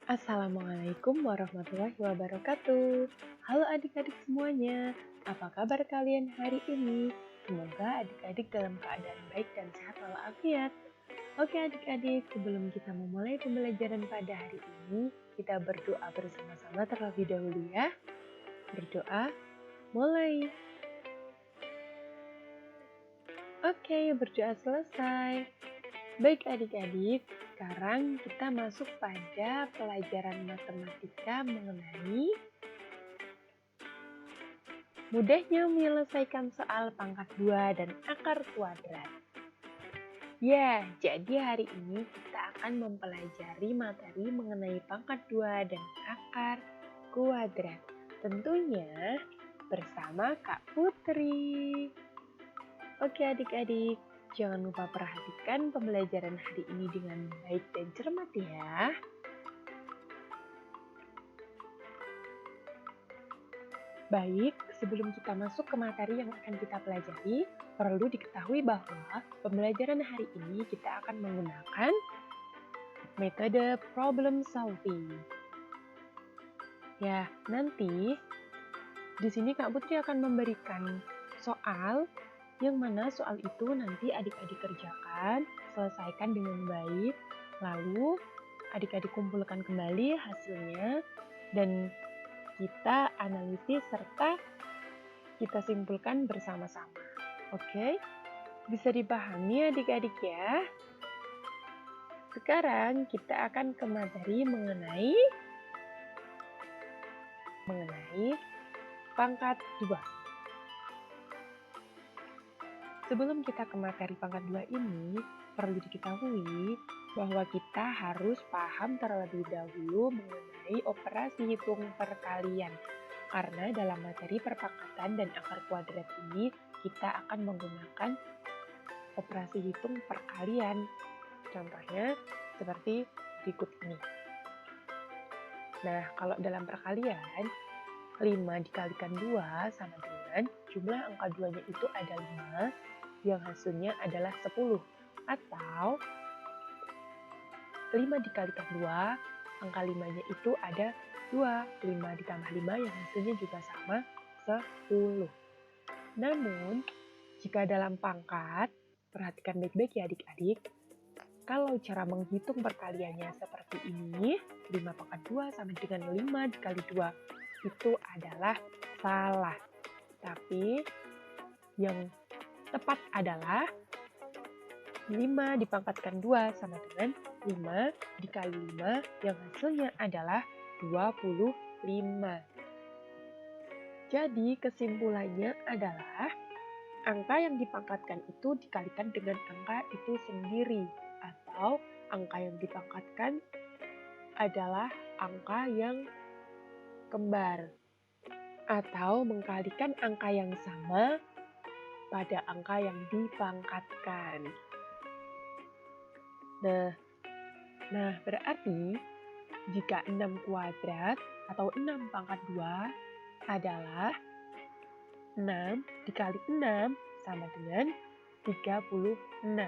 Assalamualaikum warahmatullahi wabarakatuh. Halo adik-adik semuanya, apa kabar kalian hari ini? Semoga adik-adik dalam keadaan baik dan sehat walafiat. Oke adik-adik, sebelum kita memulai pembelajaran pada hari ini, kita berdoa bersama-sama terlebih dahulu ya. Berdoa, mulai. Oke, berdoa selesai. Baik adik-adik, sekarang kita masuk pada pelajaran matematika mengenai mudahnya menyelesaikan soal pangkat 2 dan akar kuadrat. Ya, jadi hari ini kita akan mempelajari materi mengenai pangkat 2 dan akar kuadrat. Tentunya bersama Kak Putri. Oke adik-adik, jangan lupa perhatikan pembelajaran hari ini dengan baik dan cermat ya. Baik, sebelum kita masuk ke materi yang akan kita pelajari, perlu diketahui bahwa pembelajaran hari ini kita akan menggunakan metode problem solving. Ya, nanti di sini Kak Putri akan memberikan soal yang mana soal itu nanti adik-adik kerjakan, selesaikan dengan baik, lalu adik-adik kumpulkan kembali hasilnya dan kita analisis serta kita simpulkan bersama-sama. Oke? Bisa dipahami adik-adik ya? Sekarang kita akan ke materi mengenai pangkat 2. Sebelum kita ke materi pangkat 2 ini, perlu diketahui bahwa kita harus paham terlebih dahulu mengenai operasi hitung perkalian. Karena dalam materi perpangkatan dan akar kuadrat ini, kita akan menggunakan operasi hitung perkalian. Contohnya seperti berikut ini. Nah, kalau dalam perkalian, 5 dikalikan 2 sama dengan jumlah angka 2-nya itu ada 5, yang hasilnya adalah 10. Atau 5 dikalikan 2, angka 5-nya itu ada 2. 5 ditambah 5 yang hasilnya juga sama 10. Namun, jika dalam pangkat, perhatikan baik-baik ya adik-adik. Kalau cara menghitung perkaliannya seperti ini, 5 pangkat 2 sama dengan 5 dikali 2, itu adalah salah. Tapi, yang tepat adalah 5 dipangkatkan 2 sama dengan 5 dikali 5 yang hasilnya adalah 25. Jadi kesimpulannya adalah angka yang dipangkatkan itu dikalikan dengan angka itu sendiri atau angka yang dipangkatkan adalah angka yang kembar atau mengkalikan angka yang sama pada angka yang dipangkatkan. Nah, berarti jika 6 kuadrat atau 6 pangkat 2 adalah 6 dikali 6 sama dengan 36.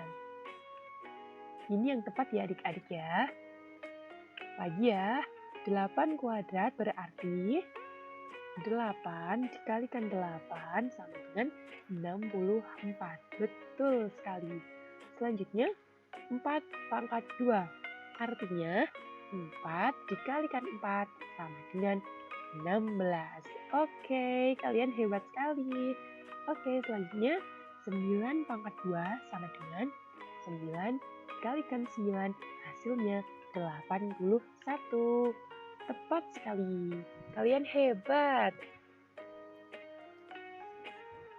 Ini yang tepat ya adik-adik ya. Lagi ya, 8 kuadrat berarti 8 dikalikan 8 sama dengan 64. Betul sekali. Selanjutnya, 4 pangkat 2. Artinya, 4 dikalikan 4 sama dengan 16. Oke, kalian hebat sekali. Oke, selanjutnya 9 pangkat 2 sama dengan 9 dikalikan 9, hasilnya 81. Tepat sekali. Kalian hebat.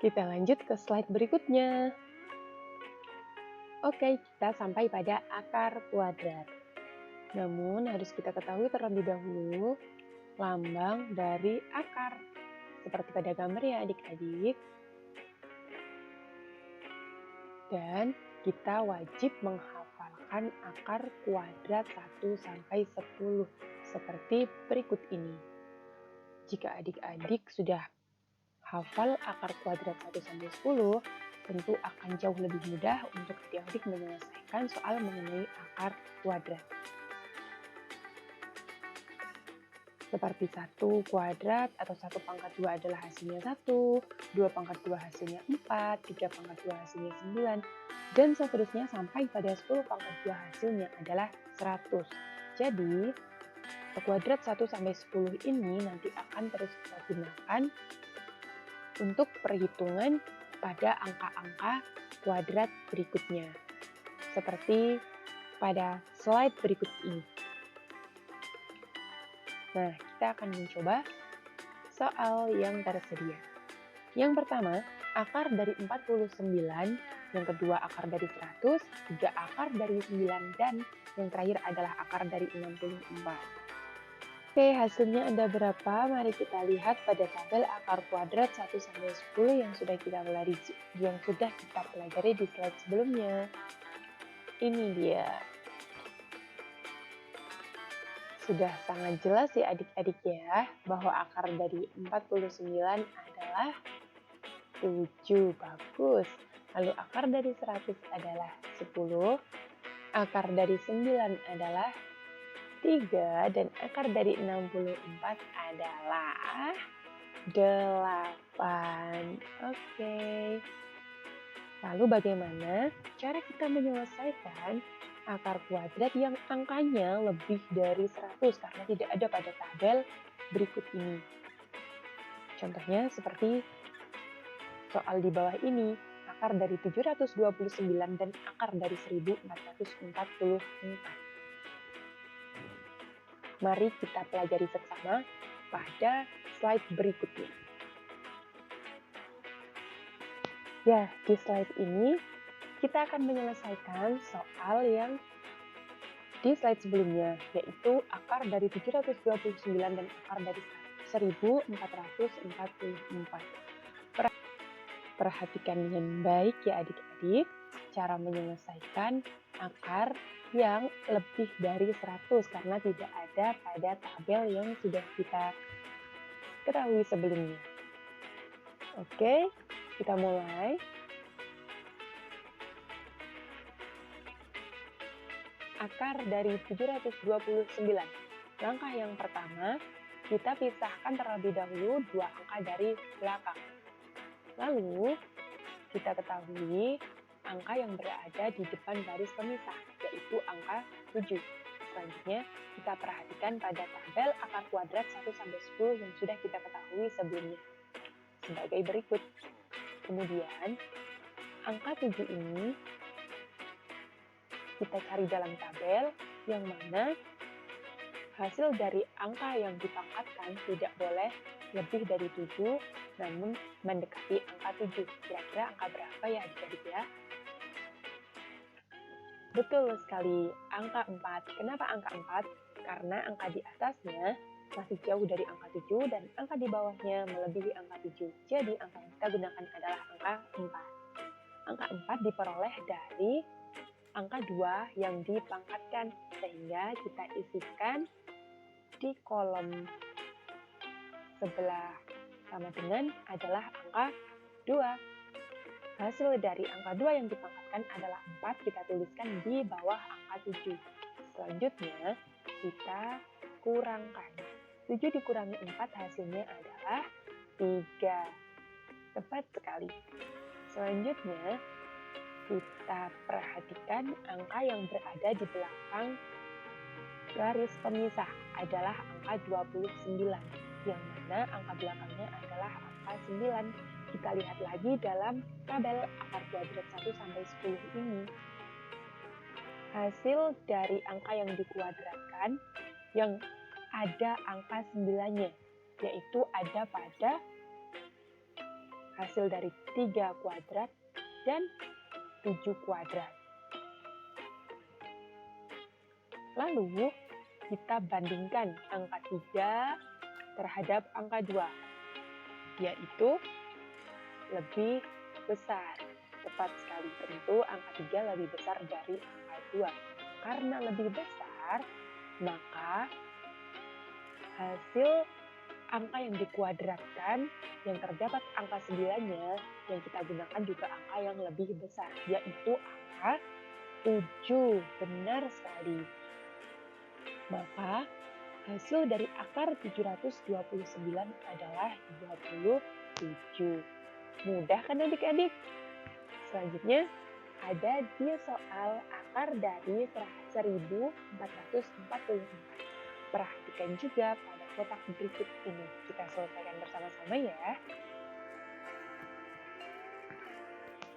Kita lanjut ke slide berikutnya. Oke, kita sampai pada akar kuadrat. Namun, harus kita ketahui terlebih dahulu lambang dari akar. Seperti pada gambar ya adik-adik. Dan kita wajib menghafalkan akar kuadrat 1 sampai 10 seperti berikut ini. Jika adik-adik sudah hafal akar kuadrat 1 sampai 10, tentu akan jauh lebih mudah untuk adik-adik menyelesaikan soal mengenai akar kuadrat. Seperti 1 kuadrat atau 1 pangkat 2 adalah hasilnya 1, 2 pangkat 2 hasilnya 4, 3 pangkat 2 hasilnya 9, dan seterusnya sampai pada 10 pangkat 2 hasilnya adalah 100. Jadi, kuadrat 1 sampai 10 ini nanti akan terus kita gunakan untuk perhitungan pada angka-angka kuadrat berikutnya, seperti pada slide berikut ini. Nah, kita akan mencoba soal yang tersedia. Yang pertama, akar dari 49, yang kedua akar dari 100, tiga akar dari 9, dan yang terakhir adalah akar dari 64. Oke, hasilnya ada berapa? Mari kita lihat pada tabel akar kuadrat 1 sampai 10 yang sudah kita pelajari di slide sebelumnya. Ini dia. Sudah sangat jelas ya adik-adik ya, bahwa akar dari 49 adalah 7. Bagus. Lalu akar dari 100 adalah 10, akar dari 9 adalah 3, dan akar dari 64 adalah 8. Oke. Lalu bagaimana cara kita menyelesaikan akar kuadrat yang angkanya lebih dari 100 karena tidak ada pada tabel berikut ini? Contohnya seperti soal di bawah ini, akar dari 729 dan akar dari 1444. Mari kita pelajari bersama pada slide berikutnya. Ya, di slide ini kita akan menyelesaikan soal yang di slide sebelumnya, yaitu akar dari 729 dan akar dari 1444. Perhatikan dengan baik ya adik-adik, cara menyelesaikan akar yang lebih dari 100 karena tidak ada pada tabel yang sudah kita ketahui sebelumnya. Oke, kita mulai. Akar dari 729. Langkah yang pertama, kita pisahkan terlebih dahulu dua angka dari belakang. Lalu, kita ketahui angka yang berada di depan garis pemisah, yaitu angka 7. Selanjutnya, kita perhatikan pada tabel akar kuadrat 1 sampai 10 yang sudah kita ketahui sebelumnya. Sebagai berikut. Kemudian, angka 7 ini kita cari dalam tabel yang mana hasil dari angka yang dipangkatkan tidak boleh lebih dari 7, namun mendekati angka 7. Kira-kira angka berapa ya adik-adik ya? Betul sekali, angka 4. Kenapa angka 4? Karena angka di atasnya masih jauh dari angka 7 dan angka di bawahnya melebihi angka 7. Jadi angka yang kita gunakan adalah angka 4. Angka 4 diperoleh dari angka 2 yang dipangkatkan, sehingga kita isikan di kolom sebelah sama dengan adalah angka 2. Hasil dari angka 2 yang dipangkatkan adalah 4, kita tuliskan di bawah angka 7. Selanjutnya, kita kurangkan. 7 dikurangi 4 hasilnya adalah 3. Tepat sekali. Selanjutnya, kita perhatikan angka yang berada di belakang garis pemisah adalah angka 29, yang mana angka belakangnya adalah angka 9. Kita lihat lagi dalam tabel akar kuadrat 1 sampai 10 ini. Hasil dari angka yang dikuadratkan yang ada angka 9-nya, yaitu ada pada hasil dari 3 kuadrat dan 7 kuadrat. Lalu, kita bandingkan angka 3 terhadap angka 2, yaitu lebih besar. Tepat sekali, tentu angka 3 lebih besar dari angka 2. Karena lebih besar, maka hasil angka yang dikuadratkan yang terdapat angka 9-nya yang kita gunakan juga angka yang lebih besar, yaitu angka 7. Benar sekali. Maka Hasil dari akar 729 adalah 27. Mudah kan adik-adik? Selanjutnya, ada dia soal akar dari 1444. Perhatikan juga pada kotak berikut ini. Kita selesaikan bersama-sama ya.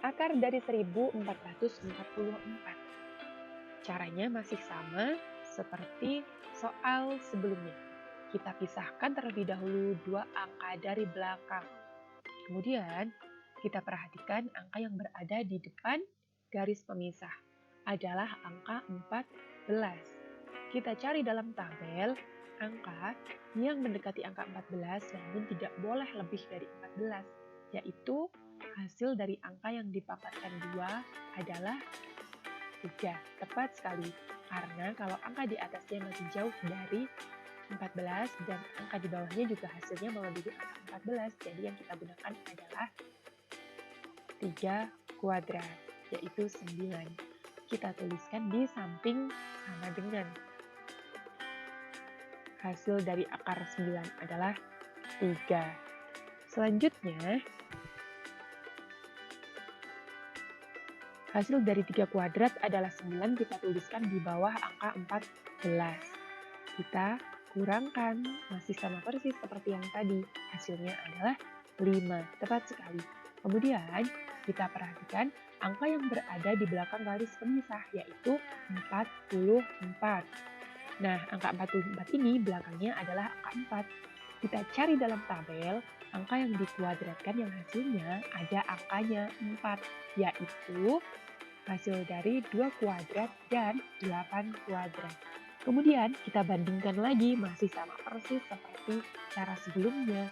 Akar dari 1444. Caranya masih sama seperti soal sebelumnya. Kita pisahkan terlebih dahulu dua angka dari belakang. Kemudian, kita perhatikan angka yang berada di depan garis pemisah adalah angka 14. Kita cari dalam tabel angka yang mendekati angka 14 namun tidak boleh lebih dari 14, yaitu hasil dari angka yang dipangkatkan 2 adalah 3. Tepat sekali, karena kalau angka di atasnya masih jauh dari 14 dan angka di bawahnya juga hasilnya melebihi angka 14, jadi yang kita gunakan adalah 3 kuadrat, yaitu 9. Kita tuliskan di samping sama dengan hasil dari akar 9 adalah 3. Selanjutnya, hasil dari 3 kuadrat adalah 9, kita tuliskan di bawah angka 14. Kita kurangkan, masih sama persis seperti yang tadi. Hasilnya adalah 5, tepat sekali. Kemudian, kita perhatikan angka yang berada di belakang garis pemisah, yaitu 44. Nah, angka 44 ini belakangnya adalah angka 4. Kita cari dalam tabel angka yang dikuadratkan yang hasilnya ada angkanya 4, yaitu hasil dari 2 kuadrat dan 8 kuadrat. Kemudian kita bandingkan lagi, masih sama persis seperti cara sebelumnya.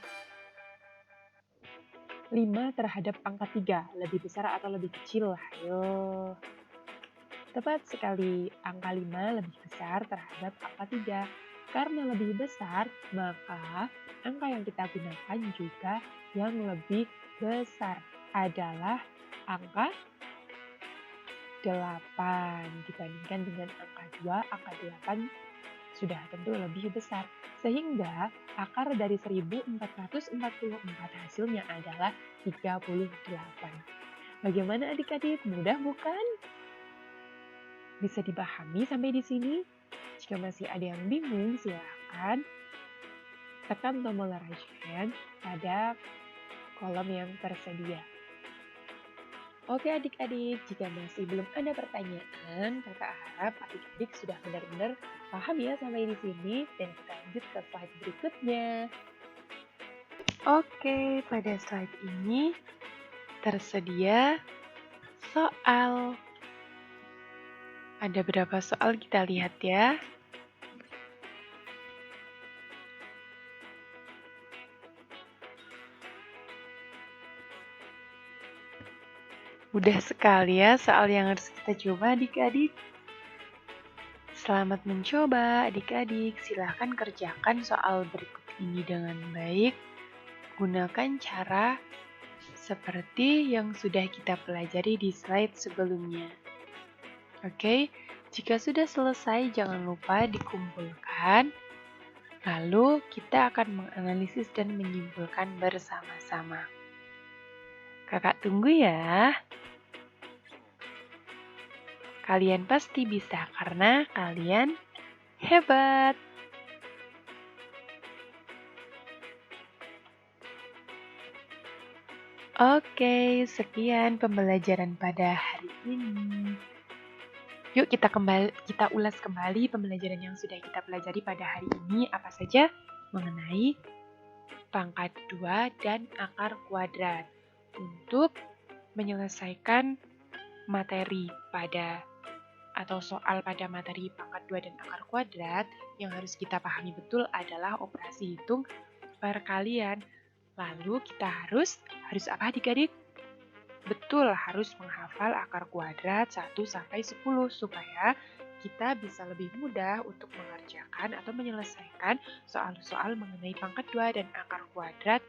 5 terhadap angka 3, lebih besar atau lebih kecil? Ayo. Tepat sekali, angka 5 lebih besar terhadap angka 3. Karena lebih besar, maka angka yang kita gunakan juga yang lebih besar adalah angka 8 dibandingkan dengan angka 2, angka 8 sudah tentu lebih besar. Sehingga akar dari 1444 hasilnya adalah 38. Bagaimana adik-adik? Mudah bukan? Bisa dipahami sampai di sini? Jika masih ada yang bingung, silakan tekan tombol raise hand pada kolom yang tersedia. Oke adik-adik, jika masih belum ada pertanyaan, kakak harap adik-adik sudah benar-benar paham ya sampai di sini, dan kita lanjut ke slide berikutnya. Oke, pada slide ini tersedia soal. Ada berapa soal kita lihat ya. Mudah sekali ya soal yang harus kita coba adik-adik. Selamat mencoba adik-adik, silahkan kerjakan soal berikut ini dengan baik. Gunakan cara seperti yang sudah kita pelajari di slide sebelumnya. Oke, jika sudah selesai jangan lupa dikumpulkan. Lalu kita akan menganalisis dan menyimpulkan bersama-sama. Kakak tunggu ya. Kalian pasti bisa karena kalian hebat. Oke, sekian pembelajaran pada hari ini. Yuk kita ulas kembali pembelajaran yang sudah kita pelajari pada hari ini apa saja mengenai pangkat 2 dan akar kuadrat untuk menyelesaikan materi atau soal pada materi pangkat 2 dan akar kuadrat. Yang harus kita pahami betul adalah operasi hitung perkalian. Lalu kita harus apa adik-adik? Betul, harus menghafal akar kuadrat 1 sampai 10 supaya kita bisa lebih mudah untuk mengerjakan atau menyelesaikan soal-soal mengenai pangkat 2 dan akar kuadrat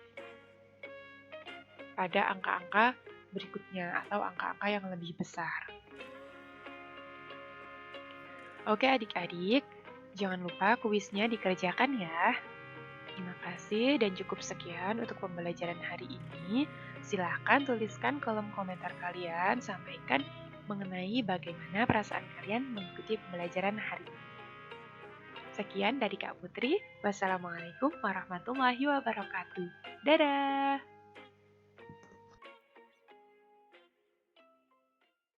pada angka-angka berikutnya atau angka-angka yang lebih besar. Oke adik-adik, Jangan lupa kuisnya dikerjakan ya. Terima kasih dan cukup sekian untuk pembelajaran hari ini. Silahkan tuliskan kolom komentar kalian, sampaikan mengenai bagaimana perasaan kalian mengikuti pembelajaran hari ini. Sekian dari Kak Putri. Wassalamualaikum warahmatullahi wabarakatuh. Dadah!